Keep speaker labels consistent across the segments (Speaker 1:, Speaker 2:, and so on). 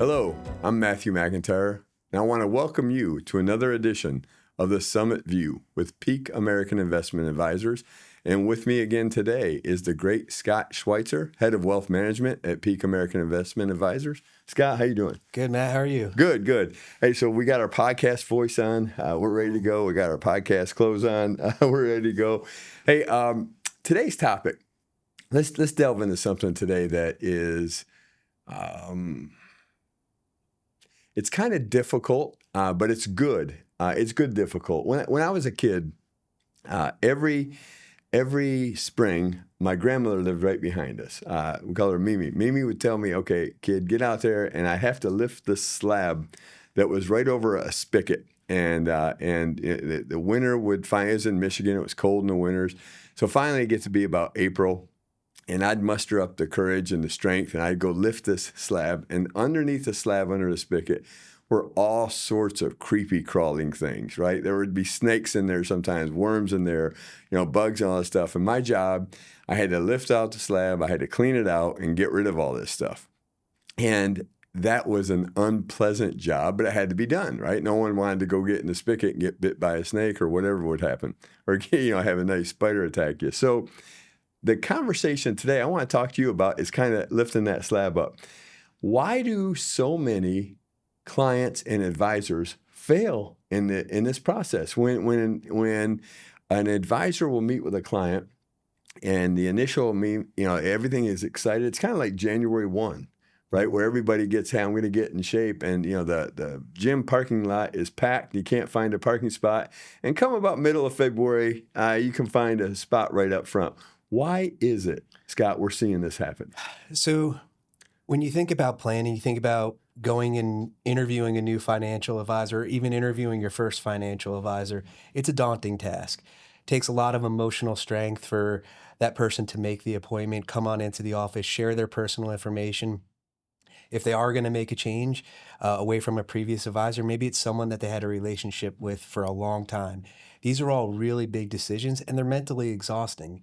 Speaker 1: Hello, I'm Matthew McIntyre, and I want to welcome you to another edition of the Summit View with Peak American Investment Advisors. And with me again today is the great Scott Schweitzer, Head of Wealth Management at Peak American Investment Advisors. Scott, how you doing?
Speaker 2: Good, Matt. How are you?
Speaker 1: Good, good. Hey, so we got our podcast voice on. We're ready to go. We got our podcast clothes on. We're ready to go. Hey, today's topic. Let's delve into something today that is, it's kind of difficult, but it's good. It's good difficult. When I was a kid, every spring, my grandmother lived right behind us. We call her Mimi. Mimi would tell me, okay, kid, get out there, and I have to lift the slab that was right over a spigot. And the winter would find us in Michigan. It was cold in the winters. So finally it gets to be about April, and I'd muster up the courage and the strength, and I'd go lift this slab. And underneath the slab, under the spigot, were all sorts of creepy crawling things, right? There would be snakes in there sometimes, worms in there, bugs and all that stuff. And my job, I had to lift out the slab, I had to clean it out and get rid of all this stuff. And that was an unpleasant job, but it had to be done, right? No one wanted to go get in the spigot and get bit by a snake or whatever would happen, or have a nice spider attack you. So the conversation today I want to talk to you about is kind of lifting that slab up. Why do so many clients and advisors fail in this process? When an advisor will meet with a client and the initial everything is excited, it's kind of like January 1, right? Where everybody gets, hey, I'm going to get in shape, and the gym parking lot is packed. You can't find a parking spot, and come about middle of February, you can find a spot right up front. Why is it, Scott, we're seeing this happen?
Speaker 2: So when you think about planning, you think about going and interviewing a new financial advisor, or even interviewing your first financial advisor, it's a daunting task. It takes a lot of emotional strength for that person to make the appointment, come on into the office, share their personal information. If they are going to make a change away from a previous advisor, maybe it's someone that they had a relationship with for a long time. These are all really big decisions, and they're mentally exhausting.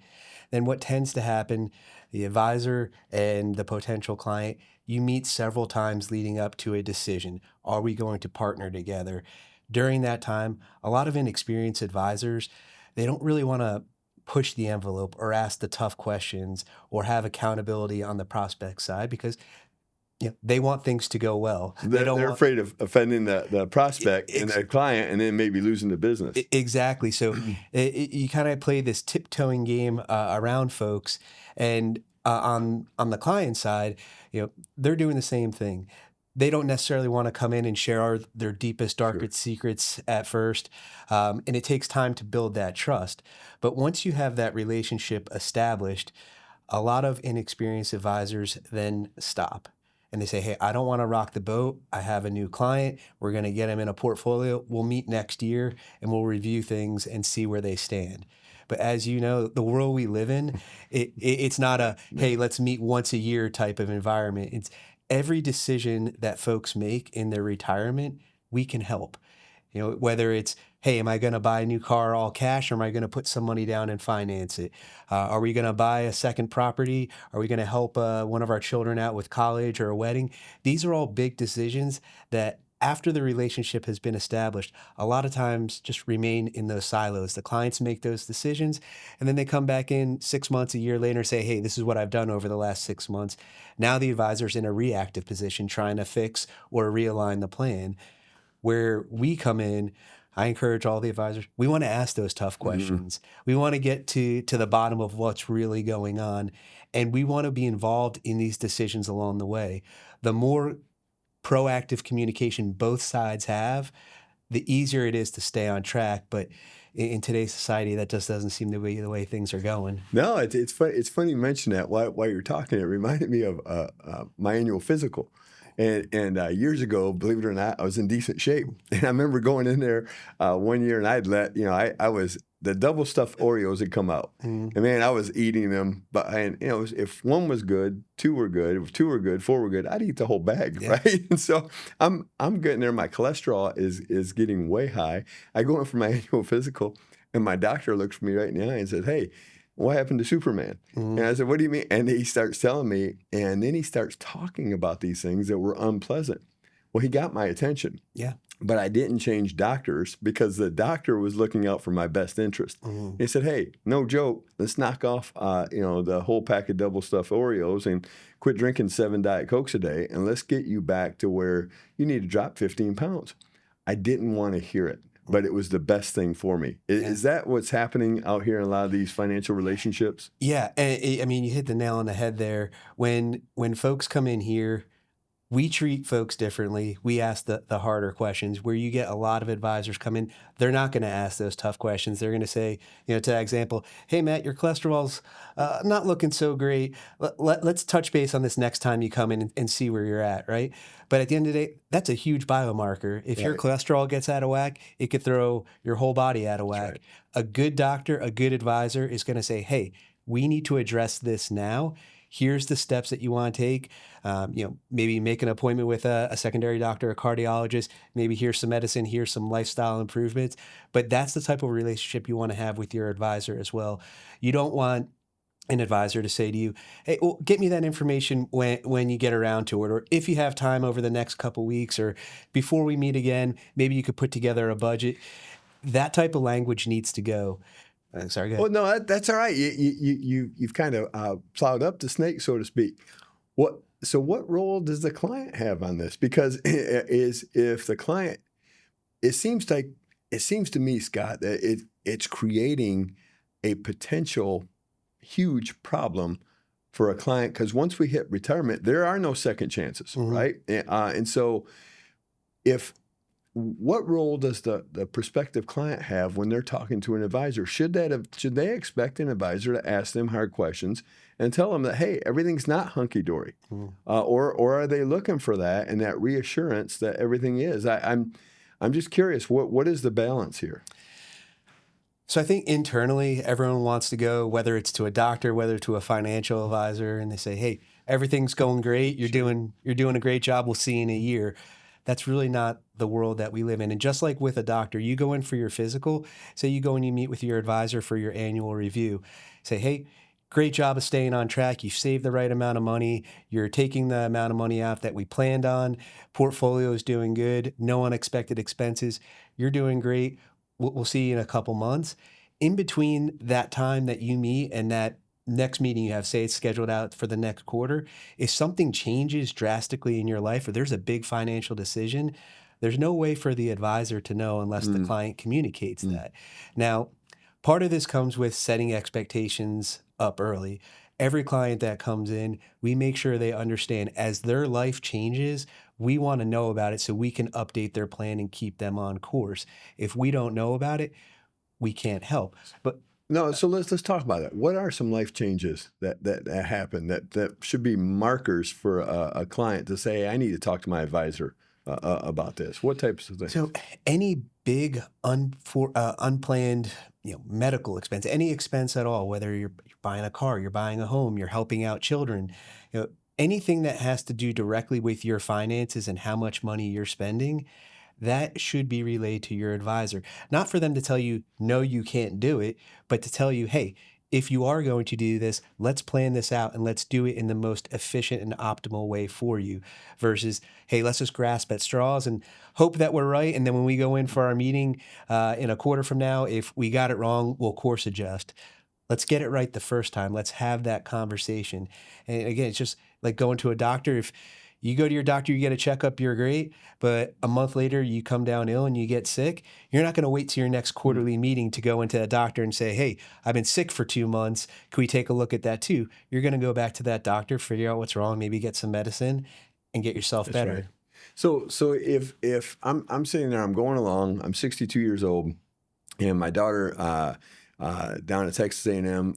Speaker 2: Then what tends to happen, the advisor and the potential client, you meet several times leading up to a decision. Are we going to partner together? During that time, a lot of inexperienced advisors, they don't really want to push the envelope or ask the tough questions or have accountability on the prospect side because they want things to go well.
Speaker 1: They're afraid of offending the prospect and the client, and then maybe losing the business.
Speaker 2: Exactly. So you kind of play this tiptoeing game around folks, and on the client side, they're doing the same thing. They don't necessarily want to come in and share their deepest, darkest secrets at first, and it takes time to build that trust. But once you have that relationship established, a lot of inexperienced advisors then stop. And they say, hey, I don't want to rock the boat. I have a new client. We're going to get him in a portfolio. We'll meet next year and we'll review things and see where they stand. But as you know, the world we live in, it's not a, hey, let's meet once a year type of environment. It's every decision that folks make in their retirement, we can help. Whether it's, hey, am I going to buy a new car all cash, or am I going to put some money down and finance it? Are we going to buy a second property? Are we going to help one of our children out with college or a wedding? These are all big decisions that after the relationship has been established, a lot of times just remain in those silos. The clients make those decisions, and then they come back in 6 months, a year later, and say, hey, this is what I've done over the last 6 months. Now the advisor's in a reactive position trying to fix or realign the plan. Where we come in, I encourage all the advisors, we want to ask those tough questions. Mm-hmm. We want to get to the bottom of what's really going on, and we want to be involved in these decisions along the way. The more proactive communication both sides have, the easier it is to stay on track. But in today's society, that just doesn't seem to be the way things are going.
Speaker 1: No, it's funny. It's funny you mention that while you're talking. It reminded me of my annual physical. And years ago, believe it or not, I was in decent shape. And I remember going in there one year, and I'd I was, the Double Stuffed Oreos had come out. Mm. And man, I was eating them. But if one was good, two were good. If two were good, four were good, I'd eat the whole bag, yeah. Right? And so I'm getting there. My cholesterol is getting way high. I go in for my annual physical, and my doctor looks me right in the eye and says, hey, what happened to Superman? And I said, what do you mean? And he starts telling me, and then he starts talking about these things that were unpleasant. Well, he got my attention.
Speaker 2: Yeah.
Speaker 1: But I didn't change doctors because the doctor was looking out for my best interest. He said, hey, no joke, let's knock off the whole pack of Double Stuffed Oreos and quit drinking 7 Diet Cokes a day, and let's get you back to where you need to drop 15 pounds. I didn't want to hear it, but it was the best thing for me. Is that what's happening out here in a lot of these financial relationships?
Speaker 2: Yeah. And, I mean, you hit the nail on the head there. When folks come in here, we treat folks differently. We ask the harder questions. Where you get a lot of advisors come in, they're not going to ask those tough questions. They're going to say, to that example, hey, Matt, your cholesterol's not looking so great. Let's touch base on this next time you come in and see where you're at, right? But at the end of the day, that's a huge biomarker. If your cholesterol gets out of whack, it could throw your whole body out of whack.
Speaker 1: Right.
Speaker 2: A good doctor, a good advisor is going to say, hey, we need to address this now. Here's the steps that you want to take. Maybe make an appointment with a secondary doctor, a cardiologist. Maybe here's some medicine, here's some lifestyle improvements. But that's the type of relationship you want to have with your advisor as well. You don't want an advisor to say to you, hey, well, get me that information when you get around to it, or if you have time over the next couple weeks, or before we meet again, maybe you could put together a budget. That type of language needs to go. Sorry, go ahead.
Speaker 1: Well, no, that's all right. You've kind of plowed up the snake, so to speak. What role does the client have on this? Because if the client, it seems to me, Scott, that it's creating a potential huge problem for a client, because once we hit retirement, there are no second chances, right? And so what role does the prospective client have when they're talking to an advisor? Should they expect an advisor to ask them hard questions and tell them that, hey, everything's not hunky-dory? Or are they looking for that and that reassurance that everything is? I'm just curious, what is the balance here?
Speaker 2: So I think internally, everyone wants to go, whether it's to a doctor, whether to a financial advisor, and they say, hey, everything's going great. You're doing a great job. We'll see you in a year. That's really not the world that we live in. And just like with a doctor, you go in for your physical, say you go and you meet with your advisor for your annual review, say, hey, great job of staying on track. You've saved the right amount of money. You're taking the amount of money out that we planned on. Portfolio is doing good. No unexpected expenses. You're doing great. We'll see you in a couple months. In between that time that you meet and that next meeting you have, say it's scheduled out for the next quarter, if something changes drastically in your life or there's a big financial decision, there's no way for the advisor to know unless the client communicates that. Now, part of this comes with setting expectations up early. Every client that comes in, we make sure they understand as their life changes, we want to know about it so we can update their plan and keep them on course. If we don't know about it, we can't help. But
Speaker 1: no, so let's talk about that. What are some life changes that happen that should be markers for a client to say, I need to talk to my advisor about this? What types of things?
Speaker 2: So any big unplanned medical expense, any expense at all, whether you're buying a car, you're buying a home, you're helping out children, anything that has to do directly with your finances and how much money you're spending, that should be relayed to your advisor. Not for them to tell you, no, you can't do it, but to tell you, hey, if you are going to do this, let's plan this out and let's do it in the most efficient and optimal way for you versus, hey, let's just grasp at straws and hope that we're right. And then when we go in for our meeting in a quarter from now, if we got it wrong, we'll course adjust. Let's get it right the first time. Let's have that conversation. And again, it's just like going to a doctor. If you go to your doctor, you get a checkup, you're great. But a month later, you come down ill and you get sick. You're not going to wait till your next quarterly meeting to go into a doctor and say, hey, I've been sick for 2 months. Can we take a look at that too? You're going to go back to that doctor, figure out what's wrong, maybe get some medicine and get yourself better.
Speaker 1: Right. So if I'm sitting there, I'm going along, I'm 62 years old, and my daughter down at Texas A&M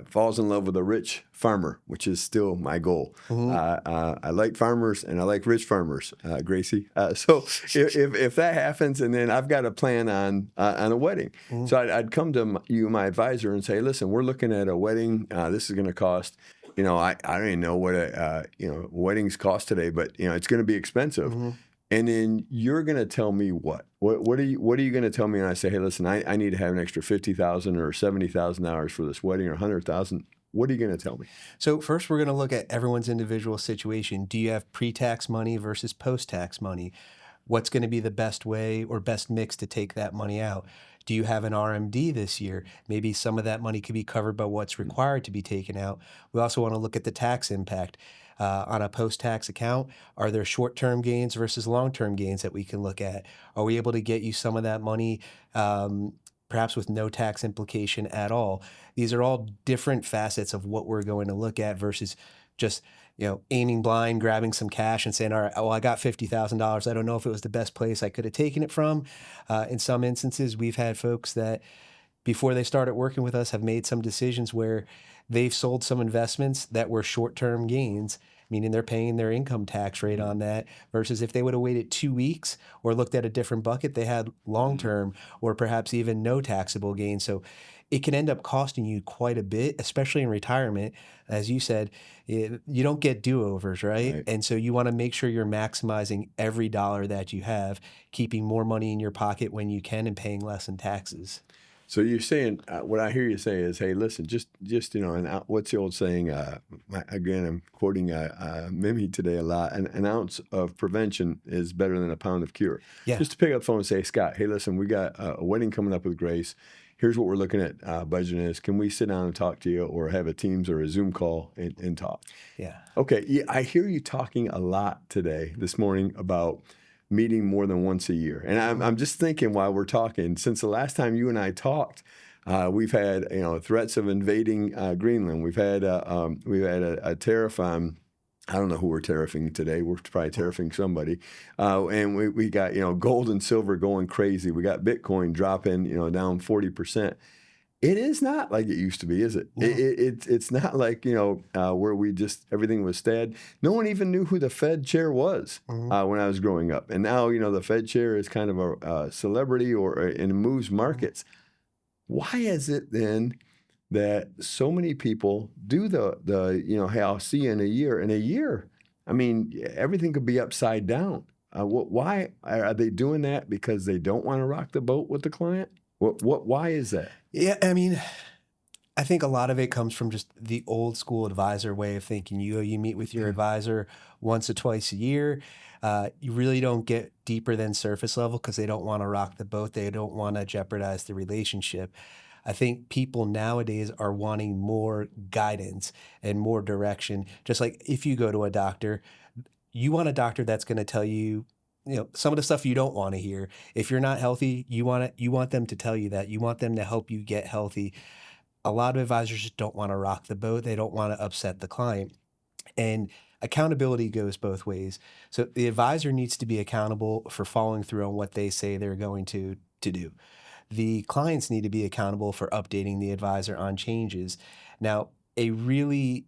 Speaker 1: falls in love with a rich farmer, which is still my goal. I like farmers and I like rich farmers, Gracie. So if that happens, and then I've got a plan on a wedding, so I'd come to you, my advisor, and say, listen, we're looking at a wedding. This is going to cost. I don't even know what weddings cost today, but it's going to be expensive. And then you're going to tell me what? What are you going to tell me? And I say, hey, listen, I need to have an extra 50,000 or 70,000 hours for this wedding, or 100,000. What are you going to tell me?
Speaker 2: So first, we're going to look at everyone's individual situation. Do you have pre-tax money versus post-tax money? What's going to be the best way or best mix to take that money out? Do you have an RMD this year? Maybe some of that money could be covered by what's required to be taken out. We also want to look at the tax impact. On a post-tax account, are there short-term gains versus long-term gains that we can look at? Are we able to get you some of that money, perhaps with no tax implication at all? These are all different facets of what we're going to look at versus just aiming blind, grabbing some cash and saying, all right, well, I got $50,000. I don't know if it was the best place I could have taken it from. In some instances, we've had folks that before they started working with us have made some decisions where they've sold some investments that were short-term gains, meaning they're paying their income tax rate on that, versus if they would have waited 2 weeks or looked at a different bucket, they had long-term or perhaps even no taxable gain. So it can end up costing you quite a bit, especially in retirement. As you said, you don't get do-overs, right?
Speaker 1: Right.
Speaker 2: And so you want to make sure you're maximizing every dollar that you have, keeping more money in your pocket when you can and paying less in taxes.
Speaker 1: So you're saying, what I hear you say is, hey, listen, just what's the old saying? Again, I'm quoting Mimi today a lot. An ounce of prevention is better than a pound of cure.
Speaker 2: Yeah.
Speaker 1: Just to pick up the phone and say, Scott, hey, listen, we got a wedding coming up with Grace. Here's what we're looking at budgeting is. Can we sit down and talk to you, or have a Teams or a Zoom call and talk?
Speaker 2: Yeah.
Speaker 1: Okay. Yeah, I hear you talking a lot this morning about meeting more than once a year. And I'm just thinking while we're talking, since the last time you and I talked, we've had threats of invading Greenland. We've had a tariff on. I don't know who we're tariffing today. We're probably tariffing somebody. And we got gold and silver going crazy. We got Bitcoin dropping down 40%. It is not like it used to be, is it?
Speaker 2: No.
Speaker 1: It's not like, where we just, everything was stead. No one even knew who the Fed chair was when I was growing up. And now, the Fed chair is kind of a celebrity and it moves markets. Why is it then that so many people do hey, I'll see you in a year. In a year, I mean, everything could be upside down. Why are they doing that? Because they don't want to rock the boat with the client? Why is that?
Speaker 2: Yeah, I mean, I think a lot of it comes from just the old school advisor way of thinking. You meet with your advisor once or twice a year. You really don't get deeper than surface level because they don't want to rock the boat. They don't want to jeopardize the relationship. I think people nowadays are wanting more guidance and more direction. Just like if you go to a doctor, you want a doctor that's going to tell you, some of the stuff you don't want to hear. If you're not healthy, you want them to tell you that. You want them to help you get healthy. A lot of advisors just don't want to rock the boat. They don't want to upset the client. And accountability goes both ways. So the advisor needs to be accountable for following through on what they say they're going to do. The clients need to be accountable for updating the advisor on changes. Now, a really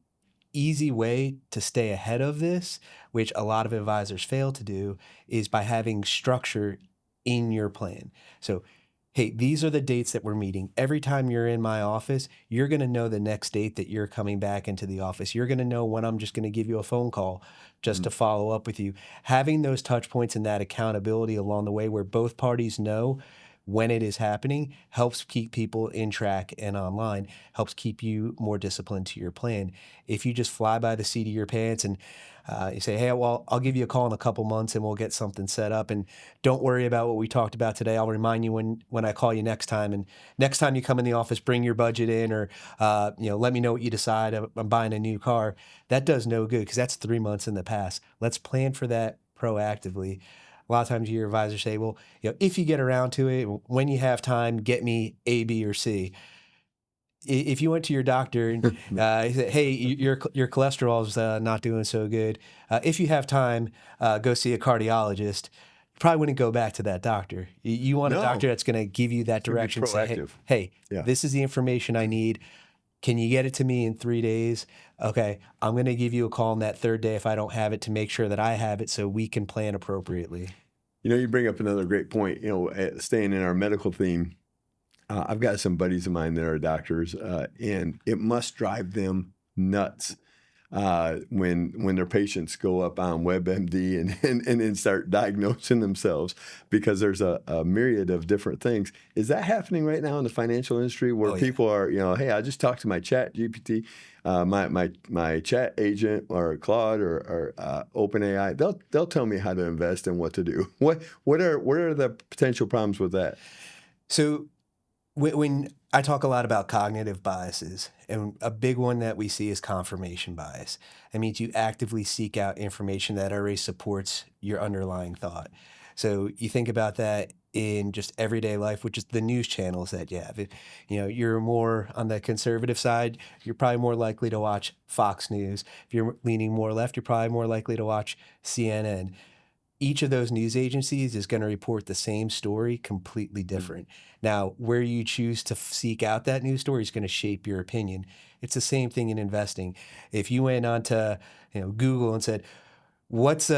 Speaker 2: easy way to stay ahead of this, which a lot of advisors fail to do, is by having structure in your plan. So, hey, these are the dates that we're meeting. Every time you're in my office, you're going to know the next date that you're coming back into the office. You're going to know when I'm just going to give you a phone call just to follow up with you. Having those touch points and that accountability along the way where both parties know when it is happening helps keep people in track and online, helps keep you more disciplined to your plan. If you just fly by the seat of your pants and you say, hey, well, I'll give you a call in a couple months and we'll get something set up. And don't worry about what we talked about today. I'll remind you when I call you next time. And next time you come in the office, bring your budget in or, let me know what you decide. I'm buying a new car. That does no good because that's 3 months in the past. Let's plan for that proactively. A lot of times your advisors say, well, if you get around to it, when you have time, get me A, B, or C. If you went to your doctor and he said, hey, your cholesterol's not doing so good. If you have time, go see a cardiologist. You probably wouldn't go back to that doctor. You want a doctor that's going to give you that direction. Say, hey, this is the information I need. Can you get it to me in 3 days? Okay, I'm going to give you a call on that third day if I don't have it to make sure that I have it so we can plan appropriately.
Speaker 1: You bring up another great point, staying in our medical theme. I've got some buddies of mine that are doctors, and it must drive them nuts when their patients go up on WebMD and then start diagnosing themselves because there's a myriad of different things. Is that happening right now in the financial industry where
Speaker 2: Oh, yeah.
Speaker 1: people are, hey, I just talked to my chat GPT, my chat agent or Claude or OpenAI. They'll tell me how to invest and what to do. What are the potential problems with that?
Speaker 2: So when I talk a lot about cognitive biases, and a big one that we see is confirmation bias. That means you actively seek out information that already supports your underlying thought. So you think about that in just everyday life, which is the news channels that you have. If, you're more on the conservative side, you're probably more likely to watch Fox News. If you're leaning more left, you're probably more likely to watch CNN. Each of those news agencies is going to report the same story completely different. Now, where you choose to seek out that news story is going to shape your opinion. It's the same thing in investing. If you went onto Google and said, "What's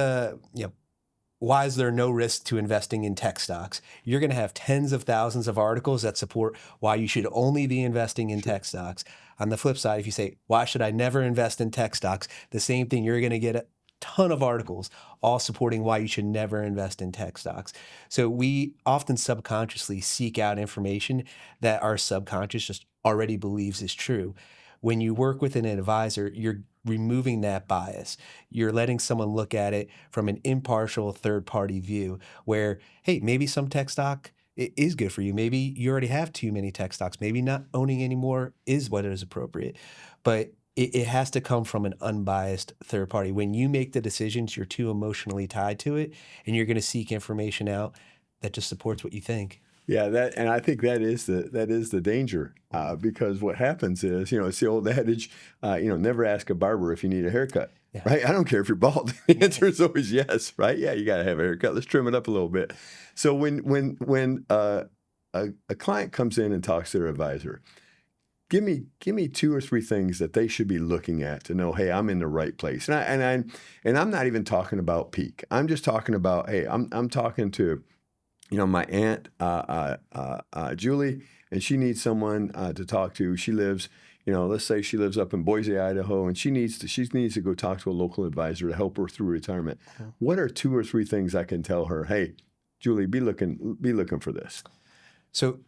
Speaker 2: why is there no risk to investing in tech stocks?" You're going to have tens of thousands of articles that support why you should only be investing in tech stocks. On the flip side, if you say, "Why should I never invest in tech stocks?" The same thing, you're going to get a ton of articles all supporting why you should never invest in tech stocks. So we often subconsciously seek out information that our subconscious just already believes is true. When you work with an advisor, you're removing that bias. You're letting someone look at it from an impartial third party view where, hey, maybe some tech stock is good for you. Maybe you already have too many tech stocks. Maybe not owning anymore is what is appropriate. But it has to come from an unbiased third party. When you make the decisions, you're too emotionally tied to it, and you're going to seek information out that just supports what you think.
Speaker 1: Yeah, and I think that is the danger because what happens is, it's the old adage, never ask a barber if you need a haircut,
Speaker 2: Yeah.
Speaker 1: right? I don't care if you're bald. The answer is always yes, right? Yeah, you got to have a haircut. Let's trim it up a little bit. So when a client comes in and talks to their advisor, give me 2 or 3 things that they should be looking at to know, hey, I'm in the right place. And I'm not even talking about peak. I'm just talking about, hey, I'm talking to my aunt, Julie, and she needs someone to talk to. She lives, let's say she lives up in Boise, Idaho, and she needs to go talk to a local advisor to help her through retirement. Mm-hmm. What are 2 or 3 things I can tell her? Hey, Julie, be looking for this.
Speaker 2: So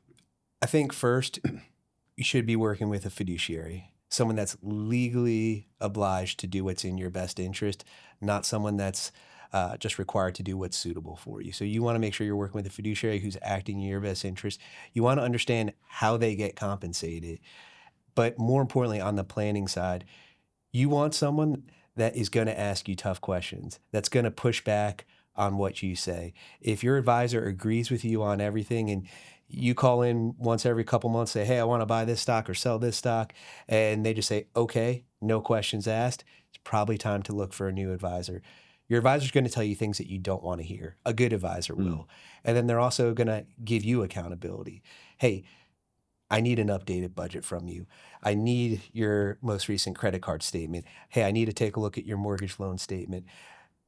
Speaker 2: I think first, you should be working with a fiduciary, someone that's legally obliged to do what's in your best interest, not someone that's just required to do what's suitable for you. So you want to make sure you're working with a fiduciary who's acting in your best interest. You want to understand how they get compensated. But more importantly, on the planning side, you want someone that is going to ask you tough questions, that's going to push back on what you say. If your advisor agrees with you on everything and you call in once every couple months, say, "Hey, I want to buy this stock or sell this stock," and they just say, "Okay, no questions asked," it's probably time to look for a new advisor. Your advisor's going to tell you things that you don't want to hear. A good advisor will. And then they're also going to give you accountability. Hey, I need an updated budget from you. I need your most recent credit card statement. Hey, I need to take a look at your mortgage loan statement.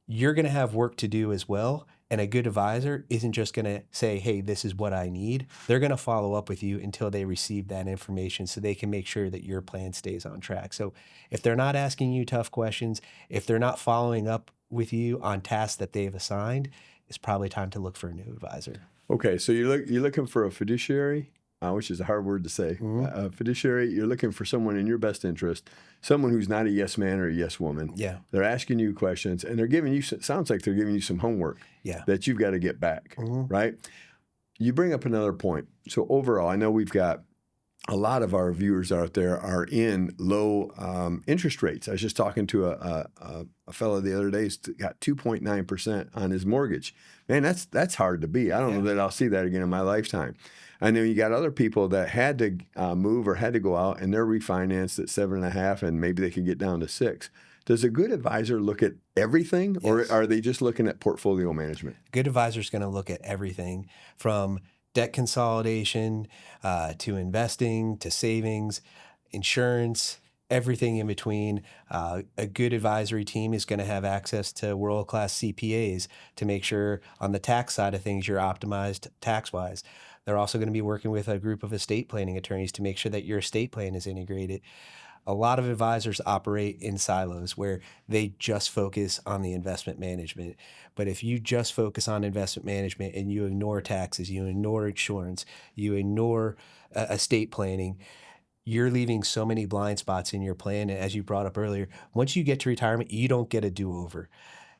Speaker 2: You're going to have work to do as well. And a good advisor isn't just going to say, "Hey, this is what I need." They're going to follow up with you until they receive that information so they can make sure that your plan stays on track. So if they're not asking you tough questions, if they're not following up with you on tasks that they've assigned, it's probably time to look for a new advisor.
Speaker 1: Okay, so you're looking for a fiduciary, which is a hard word to say.
Speaker 2: Mm-hmm.
Speaker 1: Fiduciary, you're looking for someone in your best interest, someone who's not a yes man or a yes woman.
Speaker 2: Yeah.
Speaker 1: They're asking you questions, and they're giving you, sounds like they're giving you some homework that you've got to get back, right? You bring up another point. So overall, I know we've got a lot of our viewers out there are in low interest rates. I was just talking to a fellow the other day who's got 2.9% on his mortgage. Man, that's hard to beat. I don't know that I'll see that again in my lifetime. I know you got other people that had to move or had to go out, and they're refinanced at 7.5%, and maybe they could get down to 6%. Does a good advisor look at everything, or are they just looking at portfolio management?
Speaker 2: Good advisor is going to look at everything from debt consolidation to investing to savings, insurance, everything in between. A good advisory team is going to have access to world-class CPAs to make sure on the tax side of things you're optimized tax-wise. They're also going to be working with a group of estate planning attorneys to make sure that your estate plan is integrated. A lot of advisors operate in silos where they just focus on the investment management. But if you just focus on investment management and you ignore taxes, you ignore insurance, you ignore estate planning, you're leaving so many blind spots in your plan. And as you brought up earlier, once you get to retirement, you don't get a do-over.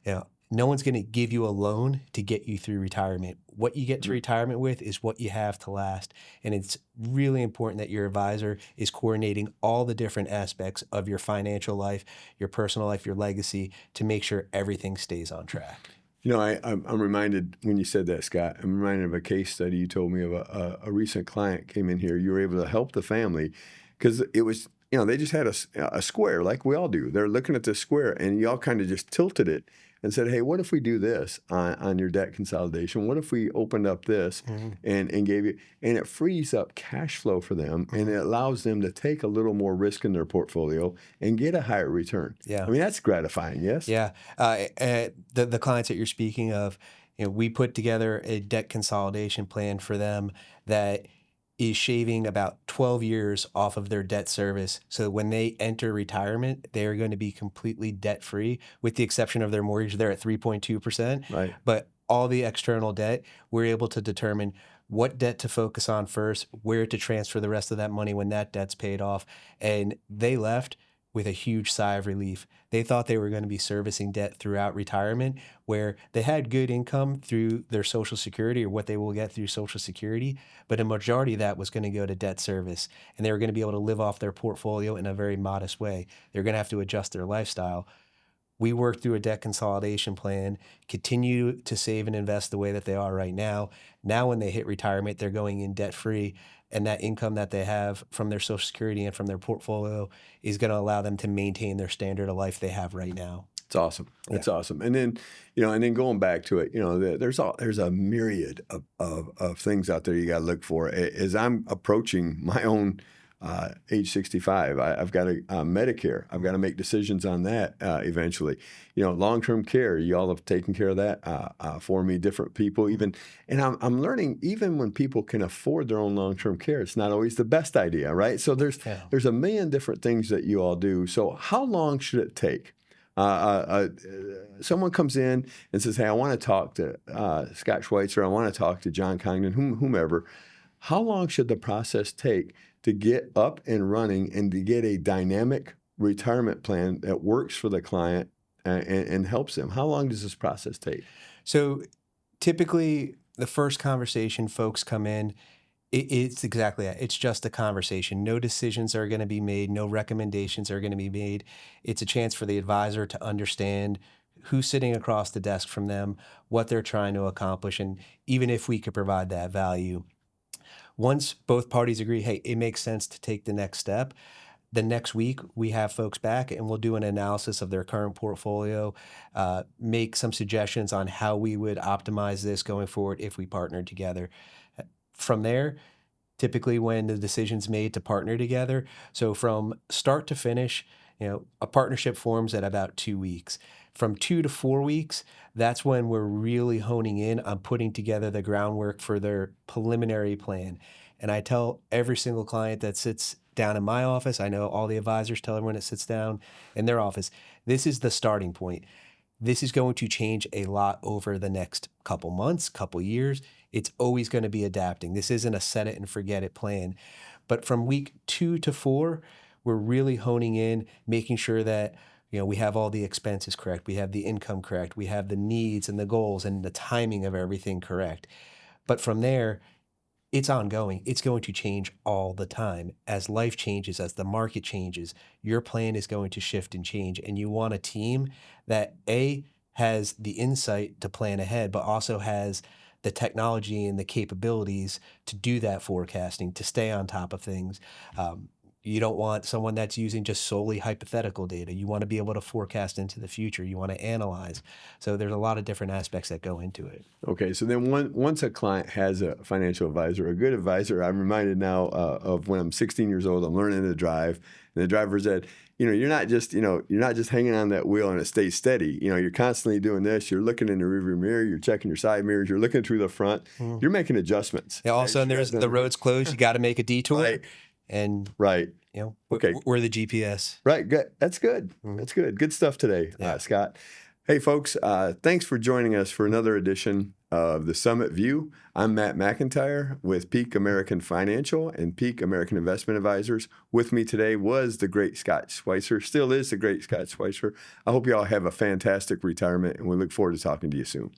Speaker 2: You know, no one's going to give you a loan to get you through retirement. What you get to retirement with is what you have to last. And it's really important that your advisor is coordinating all the different aspects of your financial life, your personal life, your legacy to make sure everything stays on track.
Speaker 1: You know, I'm reminded when you said that, Scott, I'm reminded of a case study you told me of a recent client came in here. You were able to help the family because it was, you know, they just had a square like we all do. They're looking at this square and y'all kind of just tilted it and said, hey, what if we do this on your debt consolidation? What if we opened up this and gave you, and it frees up cash flow for them and it allows them to take a little more risk in their portfolio and get a higher return.
Speaker 2: Yeah.
Speaker 1: I mean, that's gratifying, yes?
Speaker 2: Yeah. The clients that you're speaking of, you know, we put together a debt consolidation plan for them that is shaving about 12 years off of their debt service. So when they enter retirement, they are going to be completely debt free, with the exception of their mortgage. They're at 3.2%.
Speaker 1: Right.
Speaker 2: But all the external debt, we're able to determine what debt to focus on first, where to transfer the rest of that money when that debt's paid off. And they left with a huge sigh of relief. They thought they were going to be servicing debt throughout retirement, where they had good income through their Social Security or what they will get through Social Security, but a majority of that was going to go to debt service, and they were going to be able to live off their portfolio in a very modest way. They're going to have to adjust their lifestyle. We worked through a debt consolidation plan, continue to save and invest the way that they are right now. Now, when they hit retirement, they're going in debt free, and that income that they have from their Social Security and from their portfolio is going to allow them to maintain their standard of life they have right now.
Speaker 1: It's awesome. It's awesome. And then, you know, and then going back to it, you know, there's a myriad of things out there you got to look for. As I'm approaching my own age 65, I've got Medicare. I've got to make decisions on that eventually. You know, long-term care. You all have taken care of that for me. Different people, even, and I'm learning even when people can afford their own long-term care, it's not always the best idea, right? So there's a million different things that you all do. So how long should it take? Someone comes in and says, hey, I want to talk to Scott Schweitzer. I want to talk to John Congdon, whomever. How long should the process take to get up and running and to get a dynamic retirement plan that works for the client and helps them? How long does this process take?
Speaker 2: So typically the first conversation, folks come in, it's exactly that. It's just a conversation. No decisions are going to be made. No recommendations are going to be made. It's a chance for the advisor to understand who's sitting across the desk from them, what they're trying to accomplish, and even if we could provide that value. Once both parties agree, hey, it makes sense to take the next step, the next week we have folks back and we'll do an analysis of their current portfolio, make some suggestions on how we would optimize this going forward if we partnered together. From there, typically when the decision's made to partner together, so from start to finish, you know, a partnership forms at about 2 weeks. From 2 to 4 weeks, that's when we're really honing in on putting together the groundwork for their preliminary plan. And I tell every single client that sits down in my office, I know all the advisors tell everyone that sits down in their office, this is the starting point. This is going to change a lot over the next couple months, couple years. It's always going to be adapting. This isn't a set it and forget it plan. But from week 2 to 4, we're really honing in, making sure that, you know, we have all the expenses correct, we have the income correct, we have the needs and the goals and the timing of everything correct. But from there, it's ongoing. It's going to change all the time. As life changes, as the market changes, your plan is going to shift and change. And you want a team that has the insight to plan ahead, but also has the technology and the capabilities to do that forecasting, to stay on top of things. You don't want someone that's using just solely hypothetical data. You want to be able to forecast into the future. You want to analyze. So there's a lot of different aspects that go into it.
Speaker 1: Okay, so then once a client has a financial advisor, a good advisor, I'm reminded now of when I'm 16 years old, I'm learning to drive, and the driver said, you're not just hanging on that wheel and it stays steady. You're constantly doing this. You're looking in the rearview mirror. You're checking your side mirrors. You're looking through the front. You're making adjustments.
Speaker 2: Yeah. All of a sudden, the road's closed. You got to make a detour.
Speaker 1: Right.
Speaker 2: And
Speaker 1: right. Okay.
Speaker 2: we're the GPS.
Speaker 1: Right. Good. That's good. That's good. Good stuff today, Scott. Hey, folks, thanks for joining us for another edition of the Summit View. I'm Matt McIntyre with Peak American Financial and Peak American Investment Advisors. With me today was the great Scott Schweitzer, still is the great Scott Schweitzer. I hope you all have a fantastic retirement, and we look forward to talking to you soon.